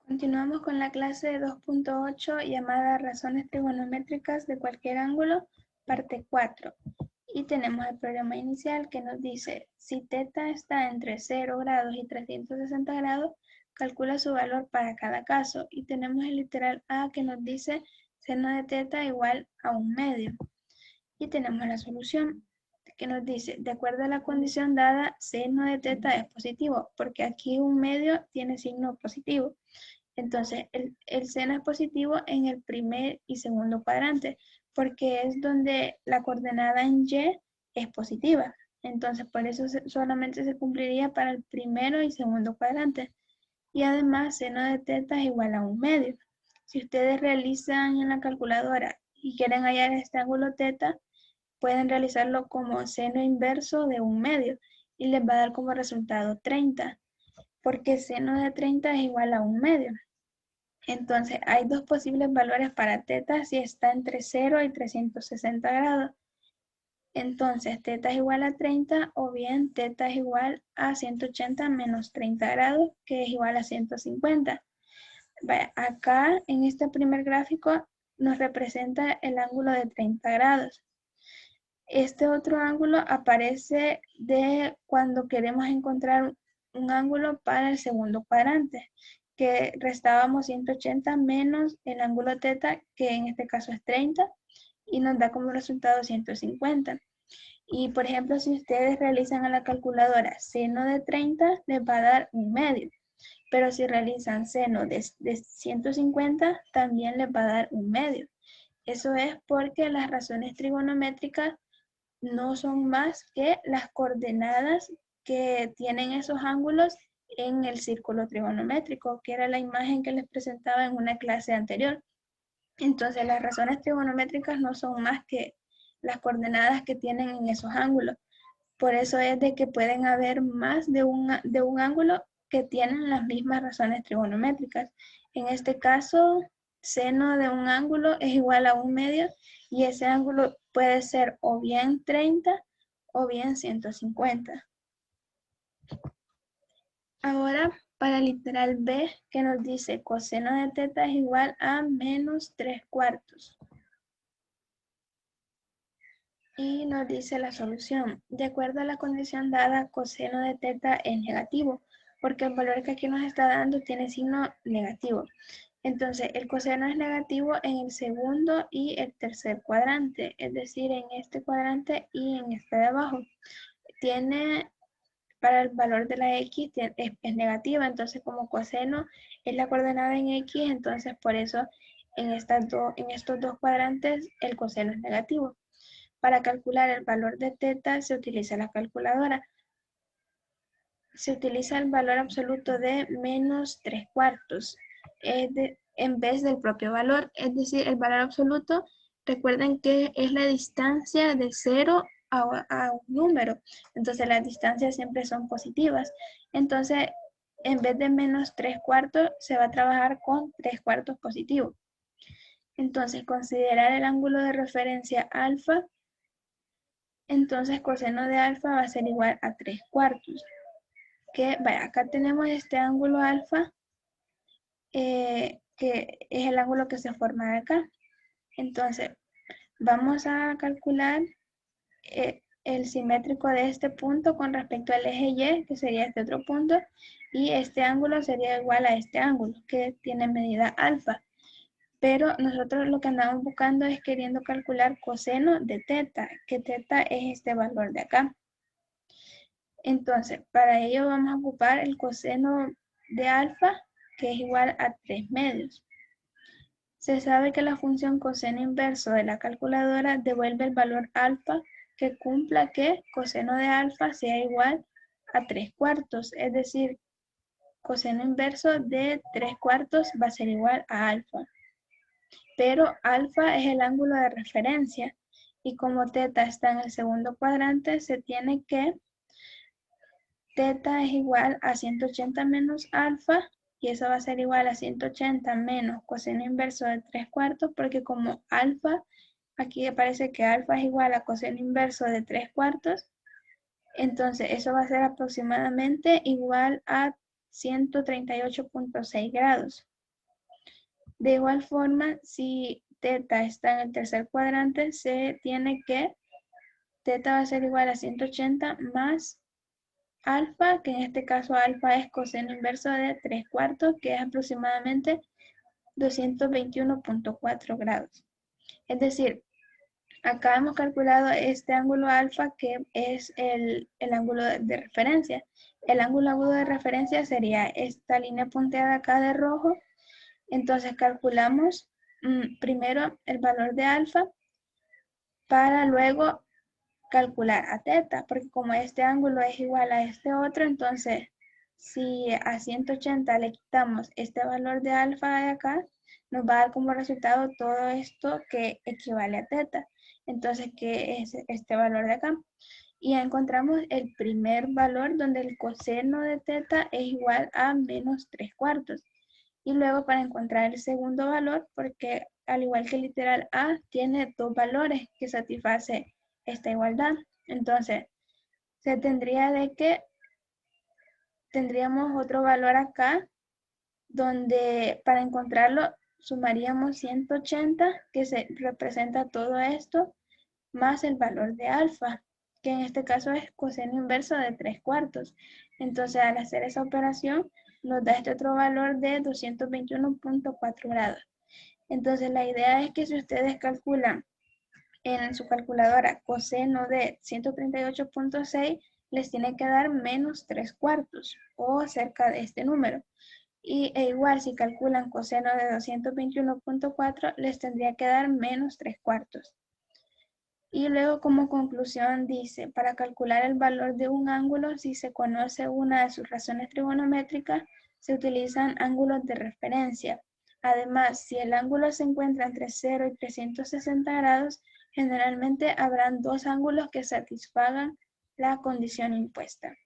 Continuamos con la clase 2.8 llamada razones trigonométricas de cualquier ángulo, parte 4. Y tenemos el problema inicial que nos dice, si θ está entre 0 grados y 360 grados, calcula su valor para cada caso. Y tenemos el literal A que nos dice seno de θ igual a 1/2. Y tenemos la solución que nos dice, de acuerdo a la condición dada, seno de θ es positivo, porque aquí 1/2 tiene signo positivo. Entonces, el seno es positivo en el primer y segundo cuadrante, porque es donde la coordenada en Y es positiva. Entonces, por eso solamente se cumpliría para el primero y segundo cuadrante. Y además, seno de θ es igual a 1/2. Si ustedes realizan en la calculadora y quieren hallar este ángulo θ, pueden realizarlo como seno inverso de 1/2 y les va a dar como resultado 30, porque seno de 30 es igual a 1/2. Entonces, hay dos posibles valores para θ si está entre 0 y 360 grados. Entonces, θ es igual a 30 o bien θ es igual a 180 menos 30 grados, que es igual a 150. Acá, en este primer gráfico, nos representa el ángulo de 30 grados. Este otro ángulo aparece de cuando queremos encontrar un ángulo para el segundo cuadrante, que restábamos 180 menos el ángulo θ, que en este caso es 30, y nos da como resultado 150. Y por ejemplo, si ustedes realizan a la calculadora seno de 30, les va a dar 1/2. Pero si realizan seno de 150, también les va a dar 1/2. Eso es porque las razones trigonométricas no son más que las coordenadas que tienen esos ángulos en el círculo trigonométrico, que era la imagen que les presentaba en una clase anterior. Entonces, las razones trigonométricas no son más que las coordenadas que tienen en esos ángulos. Por eso es de que pueden haber más de un ángulo que tienen las mismas razones trigonométricas. En este caso, seno de un ángulo es igual a 1/2 y ese ángulo puede ser o bien 30 o bien 150. Ahora, para el literal B, que nos dice coseno de θ es igual a menos 3/4. Y nos dice la solución. De acuerdo a la condición dada, coseno de θ es negativo, porque el valor que aquí nos está dando tiene signo negativo. Entonces, el coseno es negativo en el segundo y el tercer cuadrante, es decir, en este cuadrante y en este de abajo. Tiene, para el valor de la x, es negativa, entonces como coseno es la coordenada en x, entonces por eso en estos dos cuadrantes el coseno es negativo. Para calcular el valor de θ se utiliza la calculadora. Se utiliza el valor absoluto de menos 3/4 en vez del propio valor. Es decir, el valor absoluto, recuerden que es la distancia de 0 a un número. Entonces las distancias siempre son positivas. Entonces, en vez de menos 3/4, se va a trabajar con 3/4 positivo. Entonces, considerar el ángulo de referencia alfa. Entonces, coseno de alfa va a ser igual a 3/4. Acá tenemos este ángulo alfa, que es el ángulo que se forma de acá. Entonces, vamos a calcular el simétrico de este punto con respecto al eje Y, que sería este otro punto, y este ángulo sería igual a este ángulo, que tiene medida alfa. Pero nosotros lo que andamos buscando es queriendo calcular coseno de θ, que θ es este valor de acá. Entonces, para ello vamos a ocupar el coseno de alfa, que es igual a 3/2. Se sabe que la función coseno inverso de la calculadora devuelve el valor alfa que cumpla que coseno de alfa sea igual a 3/4. Es decir, coseno inverso de 3/4 va a ser igual a alfa. Pero alfa es el ángulo de referencia y como θ está en el segundo cuadrante, se tiene que θ es igual a 180 menos alfa, y eso va a ser igual a 180 menos coseno inverso de 3/4, porque como alfa, aquí aparece que alfa es igual a coseno inverso de 3/4, entonces eso va a ser aproximadamente igual a 138.6 grados. De igual forma, si teta está en el tercer cuadrante, se tiene que teta va a ser igual a 180 más alfa, que en este caso alfa es coseno inverso de 3/4, que es aproximadamente 221.4 grados. Es decir, acá hemos calculado este ángulo alfa, que es el ángulo de referencia. El ángulo agudo de referencia sería esta línea punteada acá de rojo. Entonces calculamos primero el valor de alfa para luego calcular a teta, porque como este ángulo es igual a este otro, entonces si a 180 le quitamos este valor de alfa de acá, nos va a dar como resultado todo esto que equivale a teta. Entonces, ¿qué es este valor de acá? Y encontramos el primer valor donde el coseno de teta es igual a menos 3/4. Y luego para encontrar el segundo valor, porque al igual que el literal A, tiene dos valores que satisface esta igualdad. Entonces, se tendría de que tendríamos otro valor acá, donde para encontrarlo sumaríamos 180, que se representa todo esto, más el valor de alfa, que en este caso es coseno inverso de 3/4. Entonces, al hacer esa operación, nos da este otro valor de 221.4 grados. Entonces, la idea es que si ustedes calculan en su calculadora coseno de 138.6, les tiene que dar menos 3/4 o cerca de este número. E igual, si calculan coseno de 221.4, les tendría que dar menos 3/4. Y luego como conclusión dice, para calcular el valor de un ángulo, si se conoce una de sus razones trigonométricas, se utilizan ángulos de referencia. Además, si el ángulo se encuentra entre 0 y 360 grados, generalmente habrán dos ángulos que satisfagan la condición impuesta.